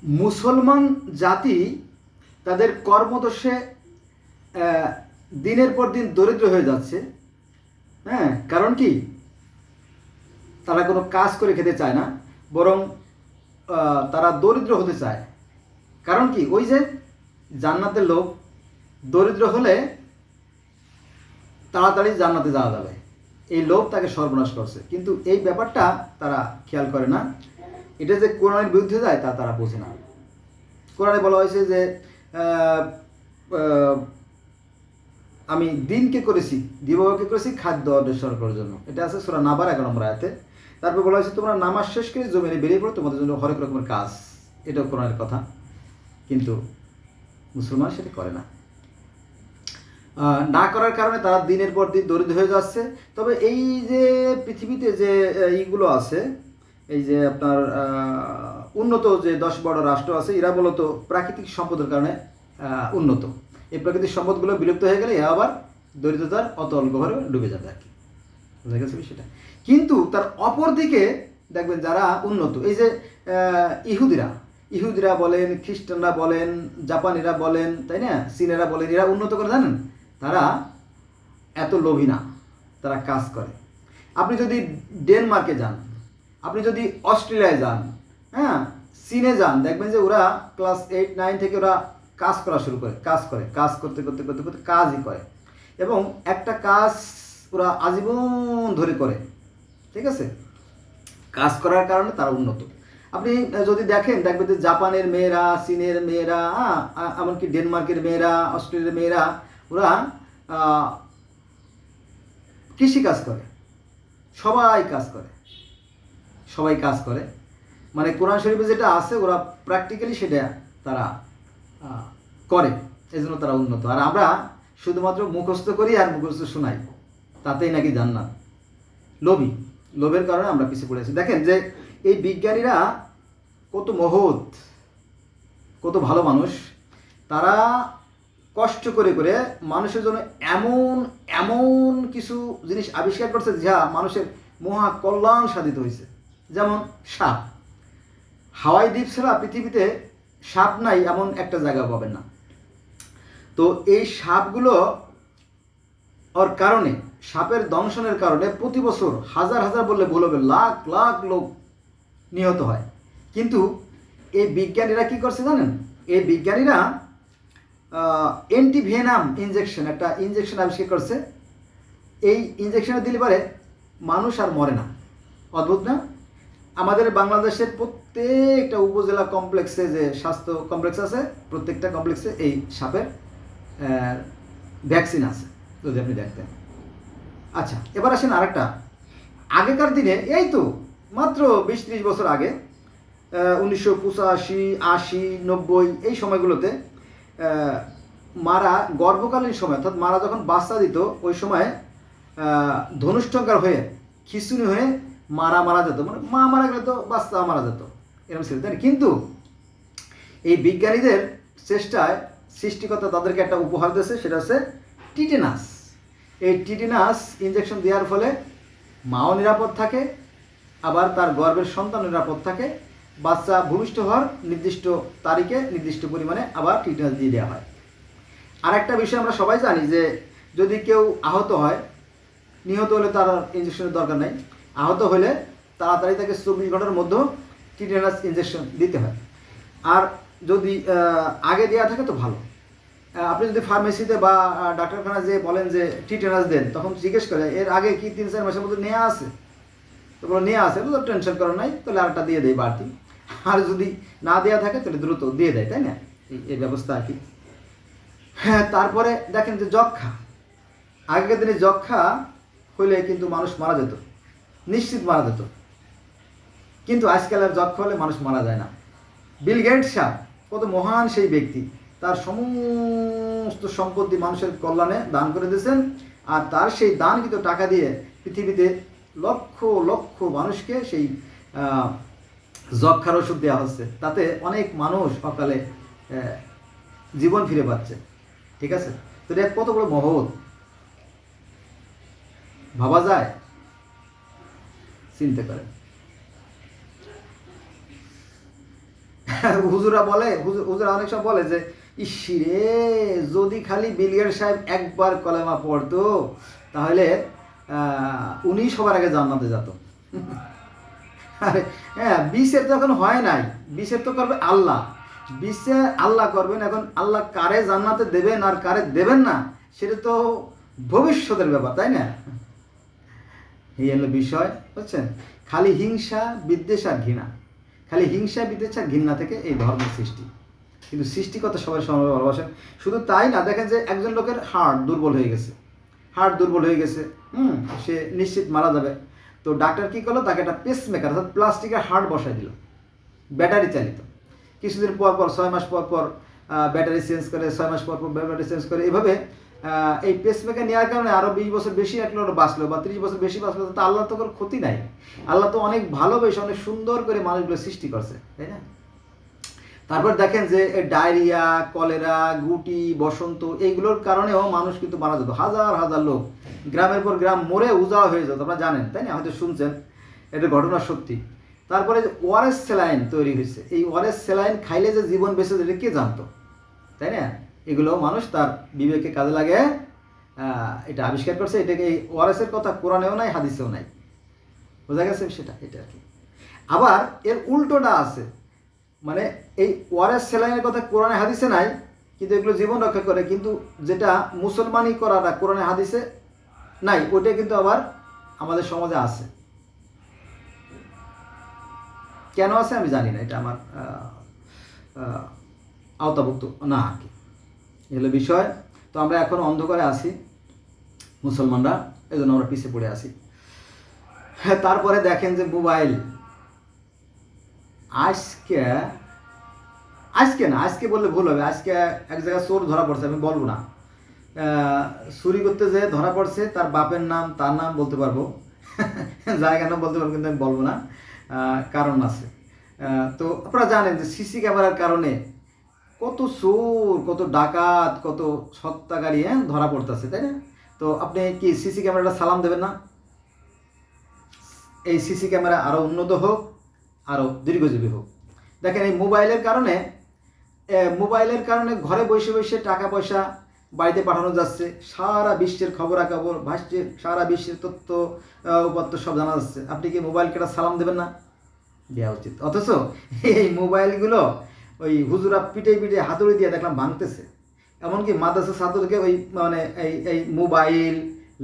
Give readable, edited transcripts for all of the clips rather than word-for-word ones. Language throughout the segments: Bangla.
মুসলমান জাতি তাদের কর্মদোষে দিনের পর দিন দরিদ্র হয়ে যাচ্ছে। হ্যাঁ, কারণ কি? তারা কোনো কাজ করে খেতে চায় না, বরং তারা দরিদ্র হতে চায়। কারণ কি? ওই যে জান্নাতের লোক দরিদ্র হলে তাড়াতাড়ি জান্নাতে যাওয়া যাবে, এই লোভ তাকে সর্বনাশ করছে। কিন্তু এই ব্যাপারটা তারা খেয়াল করে না। এটা যে কোরআনের বিরুদ্ধে যায় তা তারা বোঝে না। কোরআনে বলা হয়েছে যে আমি দিনকে করেছি, দিবাকে করেছি খাদ্য অন্বেষণ করার জন্য। এটা আছে সূরা নাবার 11 নম্বর আয়াতে। তারপর বলা হয়েছে তোমরা নামাজ শেষ করে জমিনে বেরিয়ে পড়ো, তোমাদের জন্য হরেক রকমের কাজ। এটাও কোরআনের কথা, কিন্তু মুসলমান সেটা করে না। না করার কারণে তারা দিনের পর দিন দরিদ্র হয়ে যাচ্ছে। তবে এই যে পৃথিবীতে যে এইগুলো আছে, এই যে আপনার উন্নত যে 10 বড় রাষ্ট্র আছে, এরা মূলত প্রাকৃতিক সম্পদের কারণে উন্নত। এই প্রাকৃতিক সম্পদগুলো বিলুপ্ত হয়ে গেলে এরা আবার দরিদ্রতার অতল গভীরে ডুবে যাবে আর কি। বুঝা গেছে বিষয়টা? কিন্তু তার অপর দিকে দেখবেন যারা উন্নত, এই যে ইহুদিরা বলেন, খ্রিস্টানরা বলেন, জাপানিরা বলেন, তাই না, চীনেরা বলেন, এরা উন্নত করে জানেন? তারা এত লোভী না, তারা কাজ করে। আপনি যদি ডেনমার্কে যান, আপনি যদি অস্ট্রেলিয়ায় যান, হ্যাঁ, চীনে যান, দেখবেন যে ওরা ক্লাস 8, 9 থেকে ওরা কাজ করা শুরু করে, কাজ করতে করতে করতে করতে কাজই করে, এবং একটা কাজ ওরা আজীবন ধরে করে। ঠিক আছে? কাজ করার কারণে তারা উন্নত। আপনি যদি দেখবেন যে জাপানের মেয়েরা, চীনের মেয়েরা, এমনকি ডেনমার্কের মেয়েরা, অস্ট্রেলিয়ার মেয়েরা, ওরা কৃষি কাজ করে, সবাই কাজ করে। মানে কোরআন শরীফে যেটা আছে ওরা প্র্যাকটিক্যালি সেটা তারা করে, এই জন্য তারা উন্নত। আর আমরা শুধুমাত্র মুখস্থ করি আর মুখস্থ শোনাই, তাতেই নাকি জান্নাত। লোভের কারণে আমরা পিছিয়ে পড়ে আছি। দেখেন যে এই বিজ্ঞানীরা কত মহৎ, কত ভালো মানুষ। তারা কষ্ট করে করে মানুষের জন্য এমন এমন কিছু জিনিস আবিষ্কার করছে যা মানুষের মহা কল্যাণ সাধিত হয়েছে। যেমন সাপ। হাওয়াই দ্বীপ ছাড়া পৃথিবীতে সাপ নাই এমন একটা জায়গা পাবেন না। তো এই সাপগুলো ওর কারণে, সাপের দংশনের কারণে প্রতি বছর হাজার হাজার বললে ভুল হবে, লাখ লাখ লোক নিহত হয়। কিন্তু এই বিজ্ঞানীরা কি করছে জানেন? এই বিজ্ঞানীরা অ্যান্টিভেনাম ইনজেকশন, একটা ইনজেকশন আবিষ্কার করছে। এই ইনজেকশনে দিলে পারে মানুষ আর মরে না। অদ্ভুত না? আমাদের বাংলাদেশের প্রত্যেকটা উপজেলা কমপ্লেক্সে যে স্বাস্থ্য কমপ্লেক্স আছে, প্রত্যেকটা কমপ্লেক্সে এই সাপের ভ্যাকসিন আছে, যদি আপনি দেখতেন। আচ্ছা, এবার আসেন আরেকটা। আগেকার দিনে, এই তো মাত্র 20-30 বছর আগে, 1985, 80, 90 এই সময়গুলোতে মারা গর্ভকালীন সময়, অর্থাৎ মারা যখন বাচ্চা দিত, ওই সময় ধনুষ্টঙ্কার হয়ে, খিচুনি হয়ে মারা যেত। মানে মা মারা গেলে তো বাচ্চা মারা যেত, এরকম ছিল, তাই না? কিন্তু এই বিজ্ঞানীদের চেষ্টায় সৃষ্টিকর্তা তাদেরকে একটা উপহার দিয়েছে, সেটা হচ্ছে টিটেনাস। এই টিটেনাস ইনজেকশন দেওয়ার ফলে মাও নিরাপদ থাকে, আবার তার গর্ভের সন্তান নিরাপদ থাকে। বাচ্চা ভূমিষ্ঠ হওয়ার নির্দিষ্ট তারিখে নির্দিষ্ট পরিমাণে আবার টিটেনাস দিয়ে দেওয়া হয়। আর একটা বিষয় আমরা সবাই জানি যে যদি কেউ আহত হয়, নিহত হলে তার ইনজেকশনের দরকার নেই। আহত হলে তাড়াতাড়ি তাকে 24 ঘন্টার মধ্যে টিটেনাস ইনজেকশন দিতে হয়। আর যদি আগে দেওয়া থাকে তো ভালো। আপনি যদি ফার্মেসিতে বা ডাক্তারখানা যে বলেন যে টিটেনাস দেন, তখন জিজ্ঞেস করে এর আগে কি 3-4 মাসের মধ্যে নেওয়া আছে, তো বলো নেওয়া আছে, তো টেনশন করার নাই, তাহলে আরেকটা দিয়ে দেয় বাড়তি। আর যদি না দেওয়া থাকে তাহলে দ্রুত দিয়ে দেয়, তাই না? এই ব্যবস্থা আর কি। হ্যাঁ, তারপরে দেখেন যে যক্ষা। আগেকার দিনে যক্ষা হইলে কিন্তু মানুষ মারা যেত, নিশ্চিত মারা যেত। কিন্তু আজকাল আর যক্ষা হলে মানুষ মারা যায় না। বিল গেটস কত মহান সেই ব্যক্তি, তার সমস্ত সম্পত্তি মানুষের কল্যাণে দান করে দিয়েছেন। আর তার সেই দানকৃত টাকা দিয়ে পৃথিবীতে লক্ষ লক্ষ মানুষকে সেই যক্ষার ওষুধ দেওয়া হচ্ছে। তাতে অনেক মানুষ অকালে জীবন ফিরে পাচ্ছে। ঠিক আছে? তো এটা কত বড় মহৎ, ভাবা যায়? চিন্তা করেন। হুজুরা বলে, হুজুরা অনেক সময় বলে যে ইসিরে যদি খালি বিলিয়ার সাহেব একবার কলেমা পড়তো তাহলে উনি সবার আগে জান্নাতে যেত। আরে হ্যাঁ, বিচার তো এখন হয় নাই, বিচার তো করবে আল্লাহ, বিচার আল্লাহ করবেন। এখন আল্লাহ কারে জান্নাতে দেবেন আর কারে দেবেন না সেটা তো ভবিষ্যতের ব্যাপার, তাই না? এই হলো বিষয়, বুঝছেন? খালি হিংসা বিদ্বেষ আর ঘৃণা, খালি হিংসা বিদ্বেষ আর ঘৃণা থেকে এই ধর্মের সৃষ্টি। কিন্তু সৃষ্টিকর্তা সবাই সমানভাবে ভালোবাসেন। শুধু তাই না, দেখেন যে একজন লোকের হার্ট দুর্বল হয়ে গেছে, হার্ট দুর্বল হয়ে গেছে, সে নিশ্চিত মারা যাবে। তো ডাক্তার কী করলো, তাকে একটা পেসমেকার অর্থাৎ প্লাস্টিকের হার্ট বসাই দিল, ব্যাটারি চালিত। কিছুদিন পর পর 6 মাস পর পর ব্যাটারি চেঞ্জ করে, 6 মাস পর পর ব্যাটারি চেঞ্জ করে। এভাবে এই পেসমেকার নেওয়ার কারণে আরও 20 বছর বেশি একলো বাঁচলো বা 30 বছর বেশি বাঁচলো। তো আল্লাহ তো কোনো ক্ষতি নাই, আল্লাহ তো অনেক ভালোবেসে অনেক সুন্দর করে মানুষগুলো সৃষ্টি করছে, তাই না? তারপর দেখেন যে ডায়রিয়া, কলেরা, গুটি, বসন্ত এইগুলোর কারণেও মানুষ কিন্তু মারা যেত, হাজার হাজার লোক গ্রামের পর গ্রাম মরে উজাড় হয়ে যেত, আপনারা জানেন, তাই না? হয়তো শুনছেন, এটা ঘটনা সত্যি। তারপরে ওআরএস স্যালাইন তৈরি হয়েছে, এই ওআরএস স্যালাইন খাইলে যে জীবন বেঁচে যেতে কে জানতো, তাই না? এগুলো মানুষ তার বিবেকে কাজে লাগে এটা আবিষ্কার করছে। এটাকে এই ওআরএসের কথা কোরআনেও নাই, হাদিসেও নাই, বোঝা গেছে সেটা, এটা আর কি। আবার এর উল্টোটা আছে, মানে এই ওআরএস স্যালাইনের কথা কোরআনে হাদিসে নাই, কিন্তু এগুলো জীবন রক্ষা করে, কিন্তু যেটা মুসলমানি করাটা কোরআনে হাদিসে নাই, ওইটা কিন্তু আবার আমাদের সমাজে আছে। কেন আছে আমি জানি না, এটা আমার আওতাভুক্ত না আর কি, এগুলো বিষয়। তো আমরা এখন অন্ধকারে আছি মুসলমানরা, এই জন্য আমরা পিছিয়ে পড়ে আছি। হ্যাঁ, তারপরে দেখেন যে মোবাইল, আজকে বললে ভুল হবে, আজকে এক জায়গায় চোর ধরা পড়ছে, আমি বলবো না, চুরি করতে যে ধরা পড়ছে, তার বাপের নাম তার নাম বলতে পারবো, জায়গার নাম বলতে পারবো, কিন্তু আমি বলবো না, কারণ আছে। তো আপনারা জানেন যে সিসি ক্যামেরার কারণে কত চোর, কত ডাকাত, কত হত্যাকারী ধরা পড়তেছে, তাই না? তো আপনি কি সিসি ক্যামেরাটা সালাম দেবেন না? এই সিসি ক্যামেরা আরও উন্নত হোক, আরও দীর্ঘজীবী হোক। দেখেন এই মোবাইলের কারণে ঘরে বসে বসে টাকা পয়সা বাড়িতে পাঠানো যাচ্ছে, সারা বিশ্বের খবরাখবর ভাসছে, সারা বিশ্বের তথ্য উপাত্ত সব জানা যাচ্ছে। আপনি কি মোবাইলকে একটা সালাম দেবেন না? দেওয়া উচিত। অথচ এই মোবাইলগুলো ওই হুজুরা পিটে হাতুড়ি দিয়ে দেখলাম ভাঙতেছে। এমনকি মাদ্রাসা ছাত্রদেরকে ওই মানে এই mobile,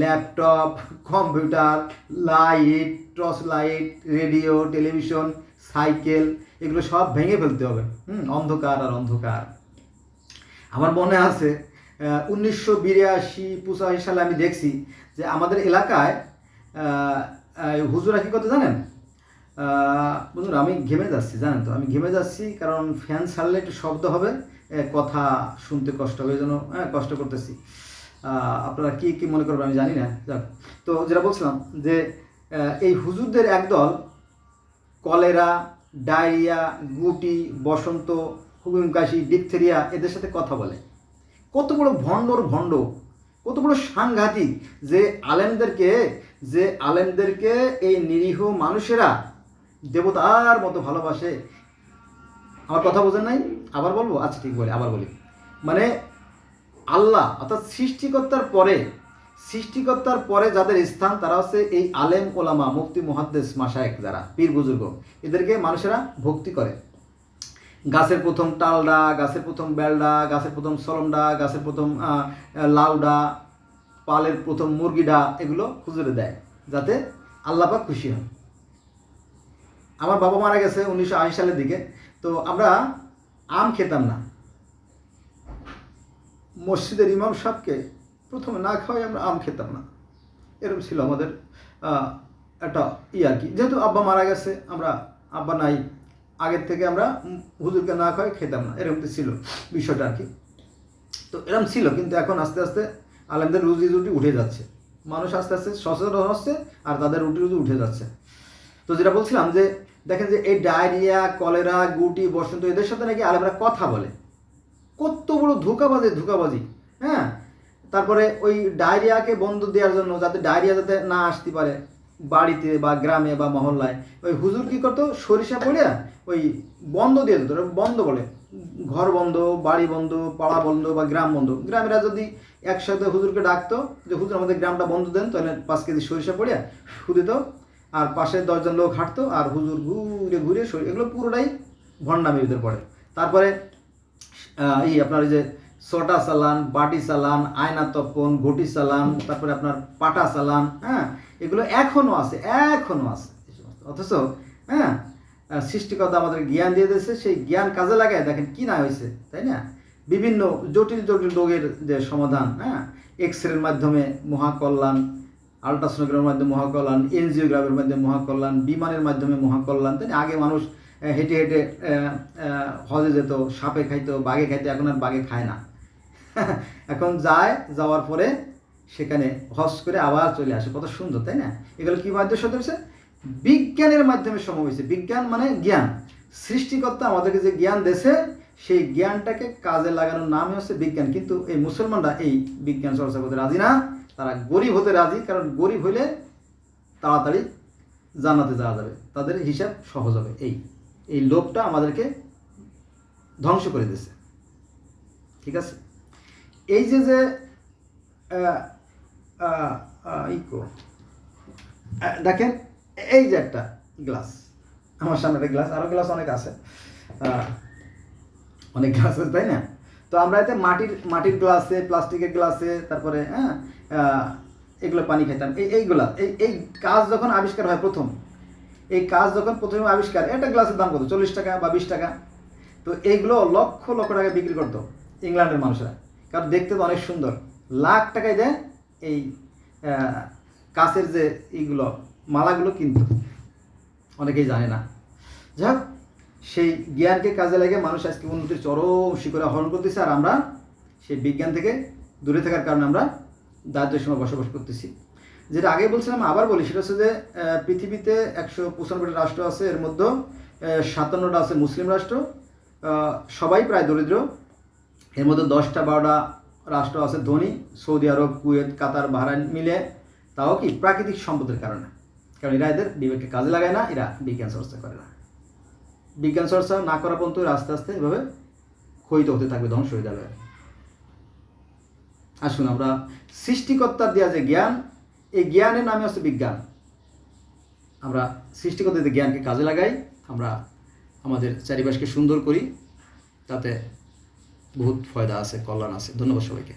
laptop, computer, light, torch light, radio, television, cycle, এগুলো সব ভেঙে ফেলতে হবে। অন্ধকার আর অন্ধকার। আমার মনে আছে 1982-85 সালে আমি দেখছি যে আমাদের এলাকায় হুজুরা কী করতে জানেন? বন্ধুরা, আমি ঘেমে যাচ্ছি, জানেন তো, আমি ঘেমে যাচ্ছি, কারণ ফ্যান ছাড়লে একটু শব্দ হবে, কথা শুনতে কষ্ট হবে, এই জন্য কষ্ট করতেছি। আপনারা কি কি মনে করবেন আমি জানি না। যাক, তো যেটা বলছিলাম যে এই হুজুরদের একদল কলেরা, ডায়রিয়া, গুটি, বসন্ত, হুগুম কাশি, ডিপথেরিয়া এদের সাথে কথা বলে। কত বড় ভণ্ড, কত বড় সাংঘাতিক যে আলেমদেরকে এই নিরীহ মানুষেরা দেবতার মতো ভালোবাসে। আমার কথা বোঝেন নাই? আবার বলবো? আচ্ছা ঠিক বলি, আবার বলি। মানে আল্লাহ অর্থাৎ সৃষ্টিকর্তার পরে যাদের স্থান, তারা হচ্ছে এই আলেম ওলামা, মুফতি, মুহাদ্দিস, মাশায়েখ, যারা পীর বুজুর্গ, এদেরকে মানুষেরা ভক্তি করে। গাছের প্রথম টালডা, গাছের প্রথম বেলডা, গাছের প্রথম সলমডা, গাছের প্রথম লাউডা, পালের প্রথম মুরগিডা, এগুলো হুজুরে দেয় যাতে আল্লাহ পাক খুশি হন। আমার বাবা মারা গেছে 1980 সালের দিকে, তো আমরা আম খেতাম না, মসজিদের ইমাম সাহেবকে প্রথমে না খাওয়াই আমরা আম খেতাম না, এরকম ছিল আমাদের একটা আর কি। যেহেতু আব্বা মারা গেছে, আমরা আব্বা নাই, আগের থেকে আমরা হুজুরকে না খাওয়াই খেতাম না, এরকম তো ছিল বিষয়টা আর কি। তো এরকম ছিল, কিন্তু এখন আস্তে আস্তে আলেমদের রুজি উঠে যাচ্ছে, মানুষ আস্তে আস্তে সচেতন হচ্ছে আর তাদের রুজি উঠে যাচ্ছে। তো যেটা বলছিলাম যে দেখেন যে এই ডায়রিয়া, কলেরা, গুটি, বসন্ত, এদের সাথে নাকি আলেমরা কথা বলে। কত বড় ধোঁকাবাজি, হ্যাঁ। তারপরে ওই ডায়রিয়াকে বন্ধ দেওয়ার জন্য, যাতে ডায়রিয়া যাতে না আসতে পারে, বাড়িতে বা গ্রামে বা মহল্লায় ওই হুজুর কী করতো, সরিষা পড়িয়া ওই বন্ধ দিয়ে দিত, বন্ধ বলে, ঘর বন্ধ, বাড়ি বন্ধ, পাড়া বন্ধ বা গ্রাম বন্ধ। গ্রামেরা যদি একসাথে হুজুরকে ডাকতো যে হুজুর আমাদের গ্রামটা বন্ধ দেন, তাহলে 5 কেজি সরিষা পড়িয়া ফু দিত, আর পাশে 10 জন লোক হাঁটতো, আর হুজুর ঘুরে ঘুরে এগুলো পুরোটাই ভণ্ডামির ভিতরে পড়ে। তারপরে আপনার ওই যে সোটা চালান, বাটি চালান, আয়না তপন, ঘটি চালান, তারপরে আপনার পাটা চালান, হ্যাঁ, এগুলো এখনও আছে। অথচ হ্যাঁ, সৃষ্টিকর্তা আমাদের জ্ঞান দিয়ে দিয়েছে, সেই জ্ঞান কাজে লাগায় দেখেন কি না হয়েছে, তাই না? বিভিন্ন জটিল জটিল রোগের যে সমাধান, হ্যাঁ, এক্সরের মাধ্যমে মহাকল্যাণ, আলট্রাসোনোগ্রামের মাধ্যমে মহাকল্যাণ, এনজিওগ্রামের মাধ্যমে মহাকল্যাণ, বিমানের মাধ্যমে মহাকল্যাণ, তাই না? আগে মানুষ হেঁটে হেঁটে হজে যেত, সাপে খাইতো, বাঘে খাইতো, এখন আর বাঘে খায় না। এখন যাওয়ার পরে সেখানে হজ করে আবার চলে আসে, কত সুন্দর, তাই না? এগুলো কি মাধ্যমে সাথে হয়েছে? বিজ্ঞানের মাধ্যমে সম্ভব হয়েছে। বিজ্ঞান মানে জ্ঞান। সৃষ্টিকর্তা আমাদেরকে যে জ্ঞান দিয়েছে, সেই জ্ঞানটাকে কাজে লাগানোর নামই হচ্ছে বিজ্ঞান। কিন্তু এই মুসলমানরা এই বিজ্ঞান চর্চা করতে রাজি না, তারা গরিব হতে রাজি, কারণ গরিব হইলে তাড়াতাড়ি জান্নাতে যাওয়া যাবে, তাদের হিসাব সহজ হবে। এই লোভটা আমাদেরকে ধ্বংস করে দিয়েছে, ঠিক আছে? এই যে দেখেন, এই যে একটা গ্লাস, আমার সামনে একটা গ্লাস, আরও গ্লাস অনেক আছে, অনেক গ্লাস আছে, তাই না? তো আমরা এতে মাটির গ্লাসে, প্লাস্টিকের গ্লাসে, তারপরে হ্যাঁ এগুলো পানি খাইতাম। এই কাজ যখন আবিষ্কার হয় এই কাজ যখন প্রথমে আবিষ্কার, একটা গ্লাসের দাম কত, 40 টাকা বা 20 টাকা। তো এইগুলো লক্ষ লক্ষ টাকা বিক্রি করতো ইংল্যান্ডের মানুষরা, কারণ দেখতে তো অনেক সুন্দর। লাখ টাকায় দেয় এই কাঁচের যে এইগুলো মালাগুলো কিনতো, অনেকেই জানে না। যাই হোক, সেই জ্ঞানকে কাজে লাগে মানুষ আজকে উন্নতির চরম শিখরে আহরণ করতেছে, আর আমরা সেই বিজ্ঞান থেকে দূরে থাকার কারণে আমরা দারিদ্র্যের সময় বসবাস করতেছি। যেটা আগে বলছিলাম, আবার বলি, সেটা হচ্ছে যে পৃথিবীতে 195টা রাষ্ট্র আছে, এর মধ্যে 57টা আছে মুসলিম রাষ্ট্র, সবাই প্রায় দরিদ্র। এর মধ্যে 10-12টা রাষ্ট্র আছে ধনী, সৌদি আরব, কুয়েত, কাতার, বাহরাইন মিলে, তাও কি প্রাকৃতিক সম্পদের কারণে, কারণ এরা এদের বিবেককে কাজে লাগায় না, এরা বিজ্ঞান চর্চা করে না। বিজ্ঞান চর্চা না করা পর্যন্ত আস্তে আস্তে এভাবে ক্ষয়িত হতে থাকবে, ধ্বংস হয়ে যাবে। আসুন আমরা সৃষ্টিকর্তার দেওয়া যে জ্ঞান, এই জ্ঞানের নামে হচ্ছে বিজ্ঞান। আমরা সৃষ্টিকর্তার যে জ্ঞানকে কাজে লাগাই, আমরা আমাদের চারিপাশকে সুন্দর করি, তাতে বহুত ফায়দা আছে, কল্যাণ আছে। ধন্যবাদ সবাইকে।